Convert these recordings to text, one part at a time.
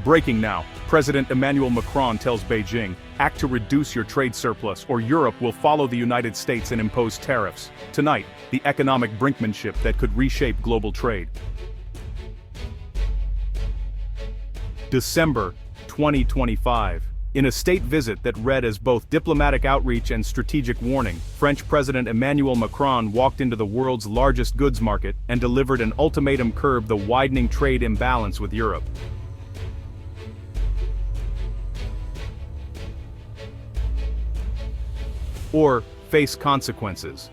Breaking now, President Emmanuel Macron tells Beijing, act to reduce your trade surplus or Europe will follow the United States and impose tariffs. Tonight, the economic brinkmanship that could reshape global trade. December 2025. In a state visit that read as both diplomatic outreach and strategic warning, French President Emmanuel Macron walked into the world's largest goods market and delivered an ultimatum to curb the widening trade imbalance with Europe. Or face consequences.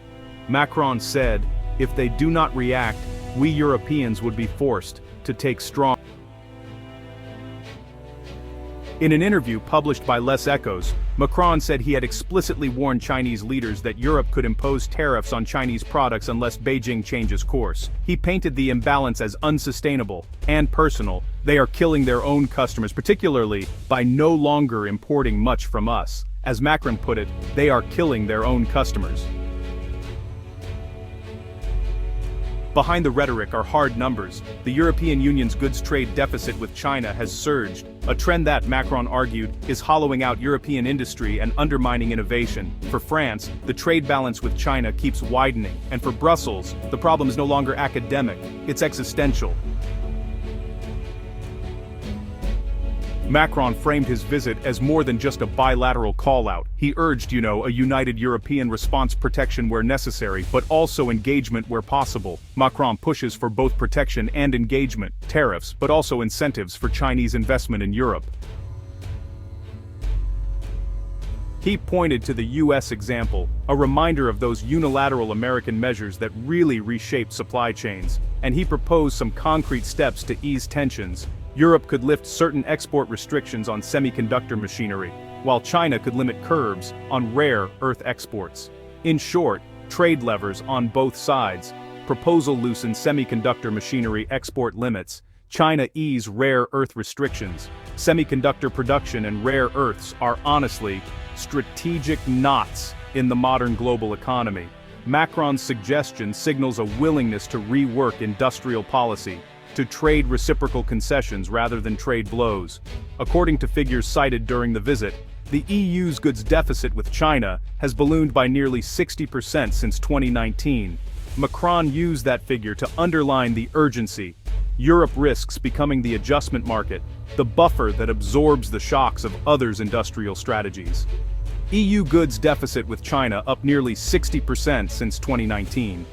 Macron said, if they do not react, we Europeans would be forced to take strong. In an interview published by Les Echos, Macron said he had explicitly warned Chinese leaders that Europe could impose tariffs on Chinese products unless Beijing changes course. He painted the imbalance as unsustainable and personal. They are killing their own customers, particularly by no longer importing much from us. As Macron put it, they are killing their own customers. Behind the rhetoric are hard numbers. The European Union's goods trade deficit with China has surged, a trend that, Macron argued, is hollowing out European industry and undermining innovation. For France, the trade balance with China keeps widening, and for Brussels, the problem is no longer academic, it's existential. Macron framed his visit as more than just a bilateral call-out. He urged, a united European response, protection where necessary, but also engagement where possible. Macron pushes for both protection and engagement, tariffs, but also incentives for Chinese investment in Europe. He pointed to the US example, a reminder of those unilateral American measures that really reshaped supply chains, and he proposed some concrete steps to ease tensions. Europe could lift certain export restrictions on semiconductor machinery, while China could limit curbs on rare earth exports. In short, trade levers on both sides. Proposal loosen semiconductor machinery export limits. China ease rare earth restrictions. Semiconductor production and rare earths are honestly strategic knots in the modern global economy. Macron's suggestion signals a willingness to rework industrial policy, to trade reciprocal concessions rather than trade blows. According to figures cited during the visit, the EU's goods deficit with China has ballooned by nearly 60% since 2019. Macron used that figure to underline the urgency. Europe risks becoming the adjustment market, the buffer that absorbs the shocks of others' industrial strategies. EU goods deficit with China up nearly 60% since 2019.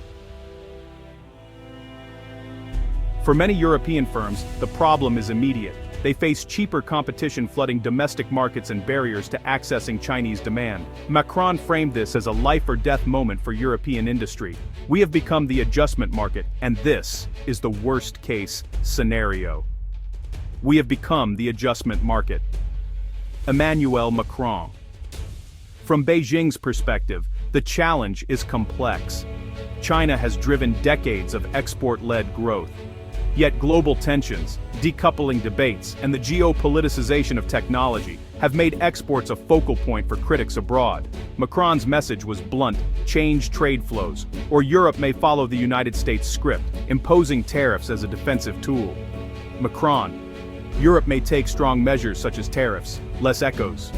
For many European firms, the problem is immediate. They face cheaper competition flooding domestic markets and barriers to accessing Chinese demand. Macron framed this as a life-or-death moment for European industry. We have become the adjustment market, and this is the worst-case scenario. We have become the adjustment market. Emmanuel Macron. From Beijing's perspective, the challenge is complex. China has driven decades of export-led growth. Yet global tensions, decoupling debates, and the geopoliticization of technology have made exports a focal point for critics abroad. Macron's message was blunt: change trade flows, or Europe may follow the United States script, imposing tariffs as a defensive tool. Macron: Europe may take strong measures such as tariffs. Les Echos.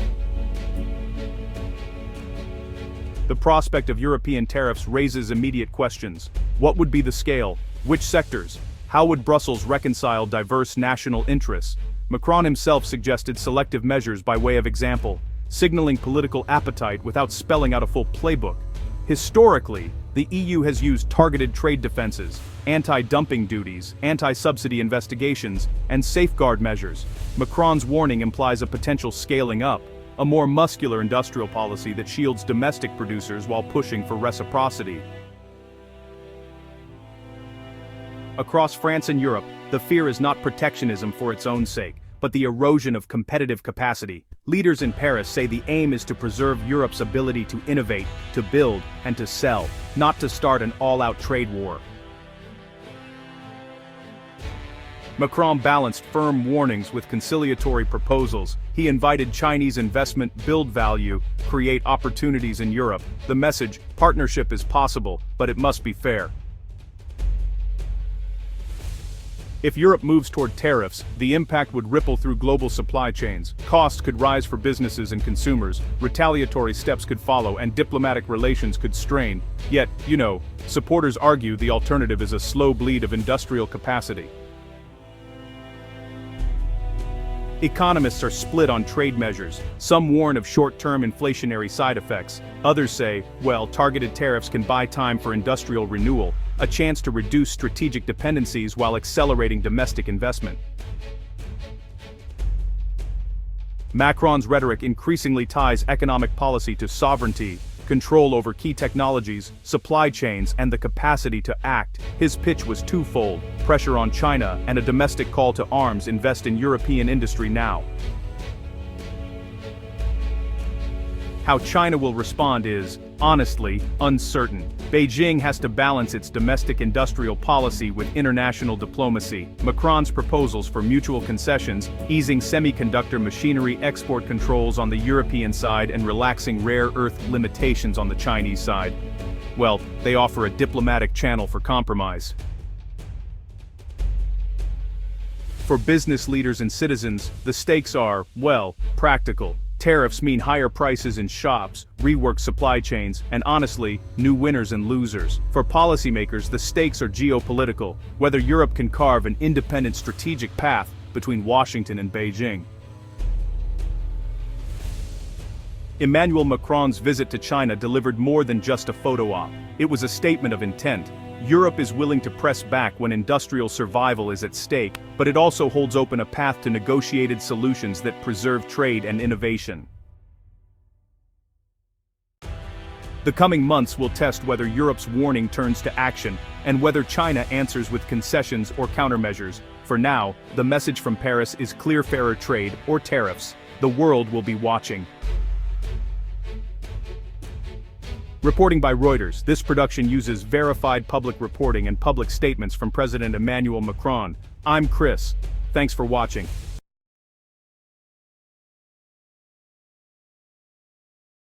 The prospect of European tariffs raises immediate questions. What would be the scale? Which sectors? How would Brussels reconcile diverse national interests? Macron himself suggested selective measures by way of example, signaling political appetite without spelling out a full playbook. Historically, the EU has used targeted trade defenses, anti-dumping duties, anti-subsidy investigations, and safeguard measures. Macron's warning implies a potential scaling up, a more muscular industrial policy that shields domestic producers while pushing for reciprocity. Across France and Europe, the fear is not protectionism for its own sake, but the erosion of competitive capacity. Leaders in Paris say the aim is to preserve Europe's ability to innovate, to build, and to sell, not to start an all-out trade war. Macron balanced firm warnings with conciliatory proposals. He invited Chinese investment, build value, create opportunities in Europe. The message: partnership is possible, but it must be fair. If Europe moves toward tariffs, the impact would ripple through global supply chains. Costs could rise for businesses and consumers, retaliatory steps could follow, and diplomatic relations could strain. Yet, supporters argue the alternative is a slow bleed of industrial capacity. Economists are split on trade measures. Some warn of short-term inflationary side effects. Others say, well, targeted tariffs can buy time for industrial renewal, a chance to reduce strategic dependencies while accelerating domestic investment. Macron's rhetoric increasingly ties economic policy to sovereignty, control over key technologies, supply chains, and the capacity to act. His pitch was twofold: pressure on China and a domestic call to arms. Invest in European industry now. How China will respond is, honestly, uncertain. Beijing has to balance its domestic industrial policy with international diplomacy. Macron's proposals for mutual concessions, easing semiconductor machinery export controls on the European side and relaxing rare earth limitations on the Chinese side, well, they offer a diplomatic channel for compromise. For business leaders and citizens, the stakes are, well, practical. Tariffs mean higher prices in shops, reworked supply chains, and honestly, new winners and losers. For policymakers, the stakes are geopolitical, whether Europe can carve an independent strategic path between Washington and Beijing. Emmanuel Macron's visit to China delivered more than just a photo op. It was a statement of intent. Europe is willing to press back when industrial survival is at stake, but it also holds open a path to negotiated solutions that preserve trade and innovation. The coming months will test whether Europe's warning turns to action, and whether China answers with concessions or countermeasures. For now, the message from Paris is clear: fairer trade or tariffs. The world will be watching. Reporting by Reuters, this production uses verified public reporting and public statements from President Emmanuel Macron. I'm Chris. Thanks for watching.